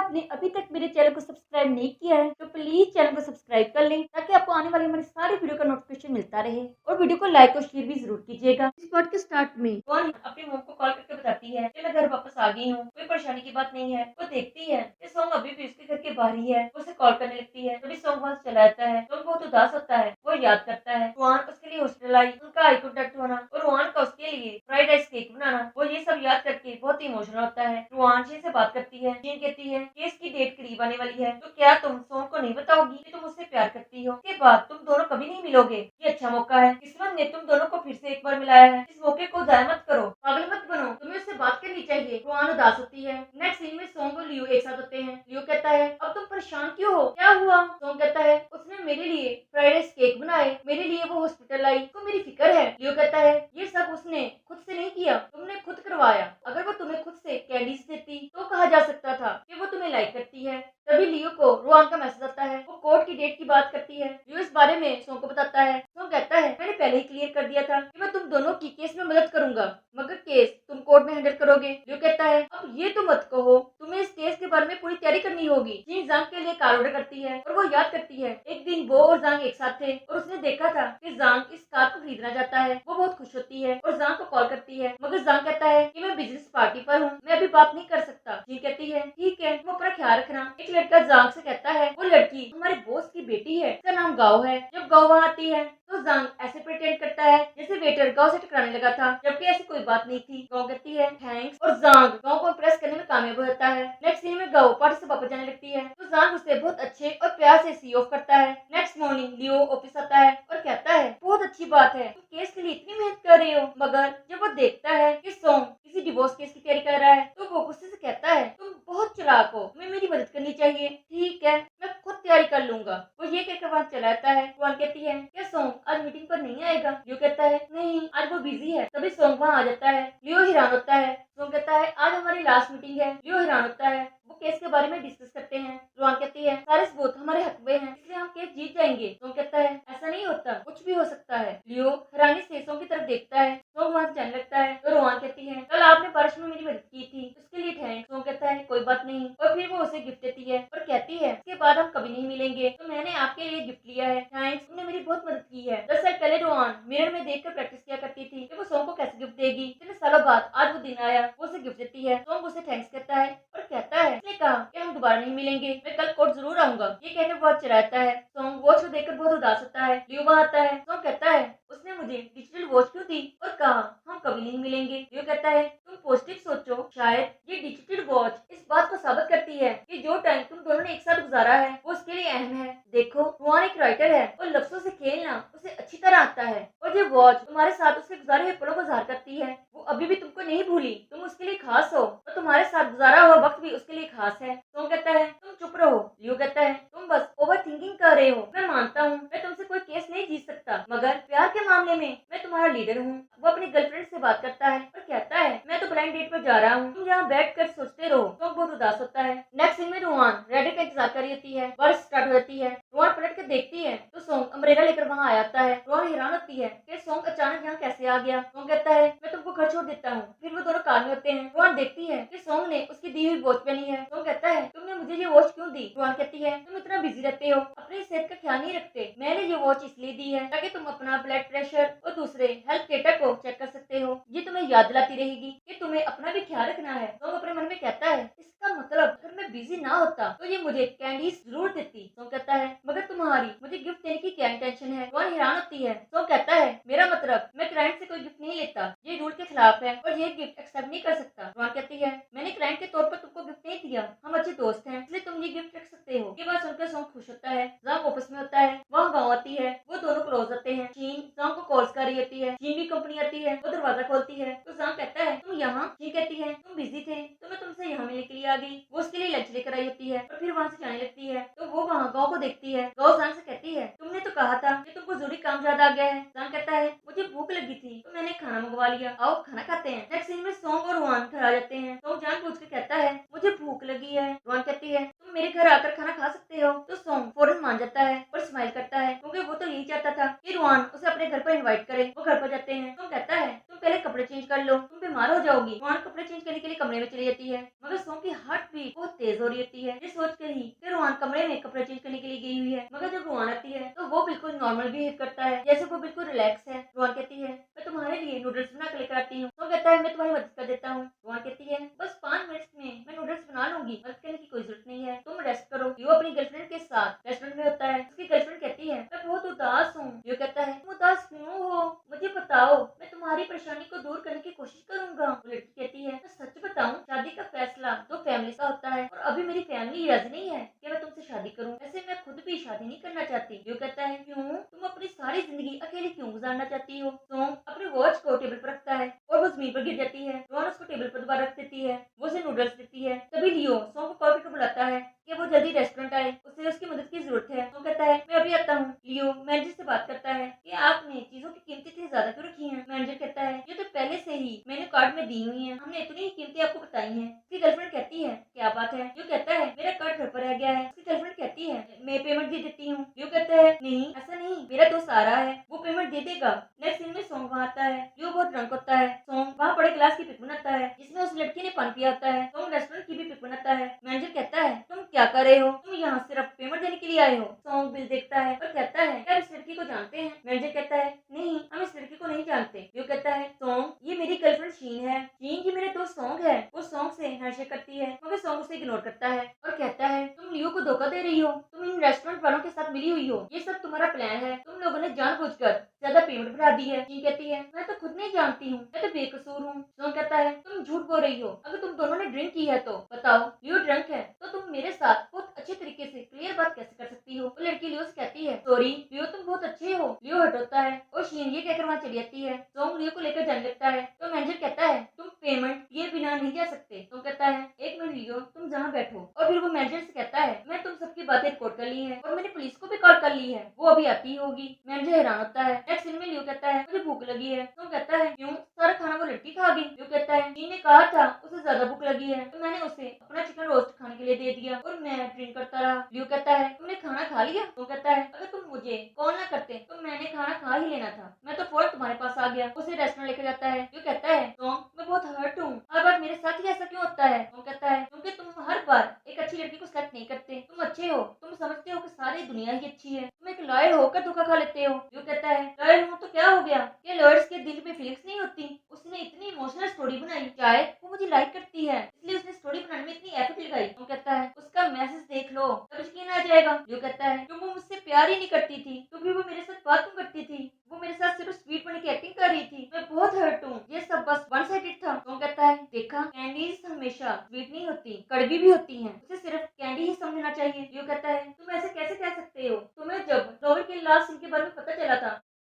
आपने अभी तक मेरे चैनल को सब्सक्राइब नहीं किया है तो प्लीज चैनल को सब्सक्राइब कर लें ताकि आपको आने वाली हमारी सारी वीडियो का नोटिफिकेशन मिलता रहे और वीडियो को लाइक और शेयर भी जरूर कीजिएगा। इस पार्ट के स्टार्ट में कौन अपनी मॉम को कॉल करके बताती है कि मैं घर वापस आ गई हूँ, कोई परेशानी की बात नहीं है। वो देखती है कि सोंग अभी भी उसके घर के बाहर ही है। वो उसे कॉल करने लगती है, तभी सोंग वहाँ से चला जाता है। सोंग बहुत उदास होता है। वो याद करता है रुआन उसके लिए हॉस्पिटल आई, उनका आई कांटेक्ट होना और रुआन का उसके लिए फ्राइड राइस केक बनाना। वो ये सब याद करके बहुत इमोशनल होता है। रुआन जी से बात करती है। जीन कहती है कि इसकी डेट करीब आने वाली है, तो क्या तुम सोंग को नहीं बताओगी कि तुम उससे प्यार करती हो? इसके बाद तुम दोनों कभी नहीं मिलोगे। ये अच्छा मौका है, किस्मत ने तुम दोनों को फिर से एक बार मिलाया है। इस मौके को जाया मत करो, पागल मत बनो, तुम्हें उससे बात करनी चाहिए। रुआन उदास होती है। नेक्स्ट सीन में सोंग और लियो एक साथ होते हैं। लियो कहता है अब तुम परेशान क्यों हो, क्या हुआ? सोंग कहता है उसने मेरे लिए फ्राइड राइस केक बनाए, मेरे लिए वो हॉस्पिटल आई, तो मेरी फिक्र है। लियो कहता है ये सब उसने खुद से नहीं किया, तुमने खुद करवाया। अगर वो तुम्हें खुद से कैंडीज देती तो कहा जा सकता था कि वो तुम्हें लाइक करती है। तभी लियो को रुआन का मैसेज आता है। वो कोर्ट की डेट की बात करती है। लियो इस बारे में सोंग को बताता है। सोंग कहता है मैंने पहले ही क्लियर कर दिया था कि मैं तुम दोनों की केस में मदद करूंगा, मगर केस तुम कोर्ट में हैंडल करोगे। लियो कहता है अब ये तो मत कहो, तुम्हें इस केस के बारे में पूरी तैयारी करनी होगी। जीन जांग के लिए कार ऑर्डर करती है और वो याद करती है एक दिन वो और जांग एक साथ थे और उसने देखा था कि जांग इस कार को खरीदना चाहता है। वो बहुत खुश होती है और जांग को कॉल करती है, मगर जांग कहता है कि मैं बिजनेस पार्टी पर हूँ, मैं अभी बात नहीं कर सकता। जीन कहती है ठीक है, तुम अपना ख्याल रखना। एक लड़का जांग से कहता है वो लड़की हमारे बॉस की बेटी है, उसका नाम गाओ है। जब गाओ वहाँ आती है तो जांग ऐसे प्रिटेंड करता है जैसे वेटर गांव से टकराने लगा था, जबकि ऐसी कोई बात नहीं थी। गांव कहती है थैंक्स और जांग गांव को इम्प्रेस करने में कामयाब हो जाता है। नेक्स्ट सीन में गांव पार्टी से वापस जाने लगती है तो जांग उसे बहुत अच्छे और प्यार से सी ऑफ करता है। नेक्स्ट मॉर्निंग लियो ऑफिस आता है और कहता है बहुत अच्छी बात है, तुम केस के लिए इतनी मेहनत कर रहे हो। मगर जब वो देखता है कि सोंग किसी डिवोर्स केस की तैयारी कर रहा है तो वो गुस्से से कहता है तुम बहुत चालाक हो, तुम्हें मेरी मदद करनी चाहिए। ठीक है, मैं खुद तैयारी कर लूंगा। वो ये कहकर वहाँ चला जाता है। रुआन कहती है क्या सोंग आज मीटिंग पर नहीं आएगा? लियो कहता है नहीं, आज वो बिजी है। तभी सोंग वहाँ आ जाता है। लियो हैरान होता है। सोंग कहता है आज हमारी लास्ट मीटिंग है। लियो हैरान होता है। वो केस के बारे में डिस्कस करते हैं। रुआन कहती है सारे सबूत हमारे हक में हैं, इसलिए हम केस जीत जाएंगे। सोंग कहता है ऐसा नहीं होता, कुछ भी हो सकता है। लियो हैरानी से सोंग की तरफ देखता है। सोंग वहाँ से जाने लगता है तो रुआन कहती है कल आपने बारिश में मेरी मदद की थी, उसके लिए थैंक्स। सोंग कहता है कोई बात नहीं, और फिर वो उसे गिफ्ट देती है और कहती है इसके बाद हम कभी नहीं मिलेंगे, तो मैंने आपके लिए गिफ्ट लिया है, थैंक्स, तुमने मेरी बहुत मदद की है। 10 साल पहले रुआन मिरर में देखकर प्रैक्टिस किया करती थी कि वो सोंग को कैसे गिफ्ट देगी। इतने सालों बाद आज वो दिन आया, वो उसे गिफ्ट देती है। सोंग उसे थैंक्स कहता है और कहता है इसने कहा कि हम दोबारा नहीं मिलेंगे, मैं कल कोर्ट जरूर आऊंगा। ये कहकर बहुत चिढ़ाता है। सोंग वॉच को देखकर बहुत उदास होता है। लियो वहाँ आता है। सोंग कहता है उसने मुझे डिजिटल वॉच क्यों दी और कहा हम कभी नहीं मिलेंगे। लियो कहता है तुम पॉजिटिव सोचो, शायद ये डिजिटल वॉच इस बात को साबित करती है कि जो टाइम तुम दोनों ने एक साथ गुजारा है वो उसके लिए अहम है। देखो रुआन एक राइटर है और लफ्जों से खेलना उसे अच्छी तरह आता है, और ये वॉच तुम्हारे साथ उसके गुजारे हुए पलों को ज़ाहिर करती है। वो अभी भी तुमको नहीं भूली, तुम उसके लिए खास हो और तुम्हारे साथ गुजारा हुआ वक्त भी उसके लिए खास है। सोंग कहता है तुम चुप रहो। लियो कहता है तुम बस ओवर थिंकिंग कर रहे हो। मैं मानता हूँ मैं तुमसे कोई केस नहीं जीत सकता, मगर प्यार के मामले में मैं तुम्हारा लीडर हूँ। वो अपनी गर्लफ्रेंड से बात करता है और कहता है मैं तो ब्लाइंड डेट पर जा रहा हूँ, तुम यहाँ बैठ कर सोचते रहो। सोंग बहुत उदास होता है। नेक्स्ट सीन में रुआन रेडी का इंतजार कर रही होती है। बारिश स्टार्ट हो जाती है। रुआन पलट कर देखती है तो सोंग अम्ब्रेला लेकर वहाँ आ जाता है। रुआन हैरान होती है कि सोंग अचानक यहाँ कैसे आ गया। सोंग कहता है मैं तुमको घर छोड़ देता हूँ। फिर वो दोनों कार में होते हैं। रुआन देखती है कि सोंग ने उसकी दी हुई वॉच पहनी है। सोंग कहता है तुमने मुझे ये वॉच क्यों दी? रुआन कहती है तुम इतना बिजी रहते हो, अपनी सेहत का ख्याल नहीं रखते। मैंने ये वॉच इसलिए दी है ताकि तुम अपना ब्लड प्रेशर और दूसरे हेल्थ डेटा को चेक कर सकते हो। ये तुम्हें याद दिलाती रहेगी कि तुम्हें अपना भी ख्याल रखना है। सोंग अपने मन में कहता है इसका मतलब अगर मैं बिजी ना होता तो ये मुझे कैंडीज जरूर देती। सोंग कहता है मगर तुम्हारी मुझे गिफ्ट देने की क्या इंटेंशन है? रुआन हैरान होती है। सोंग कहता है मेरा मतलब मैं क्लाइंट से कोई गिफ्ट नहीं लेता, ये रूल के खिलाफ है और ये गिफ्ट एक्सेप्ट नहीं कर सकता। रुआन कहती है मैंने क्लाइंट के तौर पर तुमको गिफ्ट नहीं दिया, हम अच्छे दोस्त हैं, इसलिए तुम ये गिफ्ट रख सकते हो। ये बात सुनकर सोंग खुश होता है। जांग ऑफिस में होता है। वहाँ गाँव आती है। वो दोनों क्लोज होते हैं। चीन जांग को कॉल्स कर रही होती है। चीन की कंपनी आती है। वो दरवाजा खोलती है तो जांग कहता है तुम यहाँ? चीन कहती है तुम बिजी थे तो मैं तुमसे यहाँ मिलने के लिए आ गई। वो उसके लिए लंच लेकर आई होती है और फिर वहाँ से जाने लगती है तो वो वहाँ गाँव को देखती है। गाँव जांग से कहती है तुमने तो कहा था कि तुमको जरूरी काम याद आ गया है। जांग कहता है मुझे भूख लगी थी तो मैंने खाना मंगवा लिया, आओ खाना खाते हैं। नेक्स्ट सीन में सोंग और रुआन घर आ जाते हैं। सोंग जानबूझ के कहता है मुझे भूख लगी है। रुआन कहती है तुम मेरे घर आकर खाना खा सकते हो। तो सोंग फौरन मान जाता है और स्माइल करता है, क्योंकि वो तो यही चाहता था कि रुआन उसे अपने घर पर इनवाइट करे। वो घर पर जाते हैं। सोंग कहता है तुम पहले कपड़े चेंज कर लो, तुम बीमार हो जाओगी। रुआन कपड़े चेंज करने के लिए कमरे में चली जाती है, मगर सोंग की हार्ट बीट बहुत तेज हो रही होती है, ये सोच कर ही कि रुआन कमरे में कपड़े चेंज करने के लिए गई हुई है। मगर जब रुआन आती है तो वो बिल्कुल नॉर्मल बिहेव करता है, जैसे वो बिल्कुल रिलैक्स है। रुआन कहती है मैं तुम्हारे लिए नूडल्स बना कर लेकर आती हूँ। तो कहता है मैं तुम्हारी मदद कर देता हूँ। रुआन कहती है बस 5 मिनट में मैं नूडल्स बना लूंगी, मदद करने की कोई जरूरत नहीं है, तुम रेस्ट करो। लियो अपनी गर्लफ्रेंड के साथ रेस्टोरेंट में होता है। उसकी गर्लफ्रेंड कहती है मैं बहुत उदास हूँ। लियो कहता है तुम उदास क्यों हो, मुझे बताओ, मैं तुम्हारी परेशानी को दूर करने की कोशिश करूंगा। वो लड़की कहती है मैं सच बताऊं, शादी का फैसला दो फैमिली का होता है और अभी मेरी फैमिली राजी नहीं है कि मैं तुमसे शादी करूं। ऐसे मैं खुद भी शादी नहीं करना चाहती। लियो कहता है क्यों, तुम अपनी सारी जिंदगी अकेले क्यों गुजारना चाहती हो। सोंग अपने वॉच को टेबल पर रखता है और वो जमीन पर गिर जाती है। रोहन उसको टेबल पर दोबारा रख देती है, वो उसे नूडल्स देती है। तभी लियो सोंग को कॉल करके बुलाता है कि वो जल्दी रेस्टोरेंट आए, उसे उसकी मदद की जरूरत है। सोंग कहता है मैं अभी आता हूँ। लियो मैनेजर से बात करता है कि आपने चीजों की कीमतें इतनी ज्यादा क्यों रखी हैं। मैनेजर कहता है ये तो पहले से ही मेन्यू कार्ड में दी हुई हैं, हमने इतनी ही कीमतें आपको बताई हैं। उसकी गर्लफ्रेंड कहती है क्या बात है। लियो कहता है मेरा कार्ड घर पर रह गया है। उसकी गर्लफ्रेंड कहती है मैं पेमेंट दे देती हूँ। लियो कहता है नहीं ऐसा नहीं, मेरा दोस्त आ रहा है, वो पेमेंट दे देगा। नेक्स्ट सीन में सोंग वहाँ आता है। लियो बहुत ड्रंक होता है। सोंग वहाँ बड़े गिलास की पिक बनाता है जिसमें उस लड़की ने पानी पिया होता है। सोंग रेस्टोरेंट की भी पिक बनाता है। मैनेजर कहता है तुम क्या कर रहे हो, तुम यहाँ सिर्फ पेमेंट देने के लिए आए हो। सोंग बिल देखता है और कहता है क्या इस लड़की को जानते हैं। मैनेजर कहता है नहीं, हम इस लड़की को नहीं जानते। लियो कहता है सोंग ये मेरी गर्लफ्रेंड शीन है, शीन की मेरे दोस्त सोंग है। वो सोंग से हैंडशेक करती है मगर सोंग उसे इग्नोर करता है और कहता है तुम लियो को धोखा दे रही हो, तुम इन रेस्टोरेंट वालों के साथ मिली हुई हो, ये सब तुम्हारा प्लान है, तुम लोगों ने जानबूझकर ज्यादा पेमेंट बढ़ा दी है। शीन कहती है मैं तो खुद नहीं जानती हूँ, मैं तो बेकसूर हूँ। सोंग कहता है तुम झूठ बोल रही हो, अगर तुम दोनों ने ड्रिंक की है तो बताओ। लियो ड्रंक है तो तुम मेरे साथ बहुत अच्छे तरीके से क्लियर बात कैसे कर सकती हो। वो लड़की लियो से कहती है सॉरी लियो तुम बहुत अच्छे हो। लियो हट होता है और शीन ये कहकर वहाँ चली जाती है। सोंग लियो को लेकर जाने लगता है तो मैनेजर कहता है तुम पेमेंट ये बिना नहीं जा सकते। तो कहता है एक मिनट लियो तुम जहाँ बैठो। और फिर वो मैनेजर से कहता है मैं तुम सबकी बातें रिकॉर्ड कर ली है और मैंने पुलिस को भी कॉल कर ली है, वो अभी आती होगी। मैनेजर हैरान होता है। नेक्स्ट सीन में लियो कहता है मुझे भूख लगी है। तो कहता है क्यों, सारा खाना वो लड़की खा गई। लियो कहता है शीन ने कहा था उसे ज्यादा भूख लगी है तो मैंने उसे अपना चिकन रोस्ट खाने के लिए दे दिया और मैं ड्रिंक करता रहा। लियो कहता है तुमने खाना खा लिया। तो कहता है अगर तुम मुझे कॉल ना करते तो मैंने खाना खा ही लेना था, मैं तो फौरन तुम्हारे पास आ गया। उसे रेस्टोरेंट लेकर जाता है। लियो कहता है मैं बहुत हर्ट हूँ, हर बार मेरे साथ ही ऐसा क्यों होता है। तो कहता है क्योंकि तुम हर बार एक अच्छी लड़की को सेलेक्ट नहीं करते, तुम अच्छे हो, तुम समझते हो कि सारी दुनिया ही अच्छी है, तुम एक लॉयर होकर धोखा खा लेते हो। लियो कहता है लॉयर हूँ तो क्या हो गया, क्या लॉयर्स के दिल में फीलिंग्स नहीं होती। उसने इतनी इमोशनल स्टोरी बनाई, शायद वो मुझे लाइक करती है इसलिए उसने स्टोरी बनाने में इतनी एफर्ट लगाई। तो कहता है उसका मैसेज देख लो तब यकीन आ जाएगा। लियो कहता है क्यों वो मुझसे प्यार ही नहीं करती थी, क्योंकि वो मेरे साथ बात क्यों करती थी, वो मेरे साथ सिर्फ स्वीट बन की एक्टिंग कर रही थी, मैं बहुत हर्ट हूँ, ये सब बस वन साइडेड था। तो कहता है देखा कैंडीज हमेशा स्वीट नहीं होती, कड़वी भी होती हैं, उसे सिर्फ कैंडी ही समझना चाहिए। लियो कहता है तुम ऐसे कैसे कह सकते हो, तुम्हें जब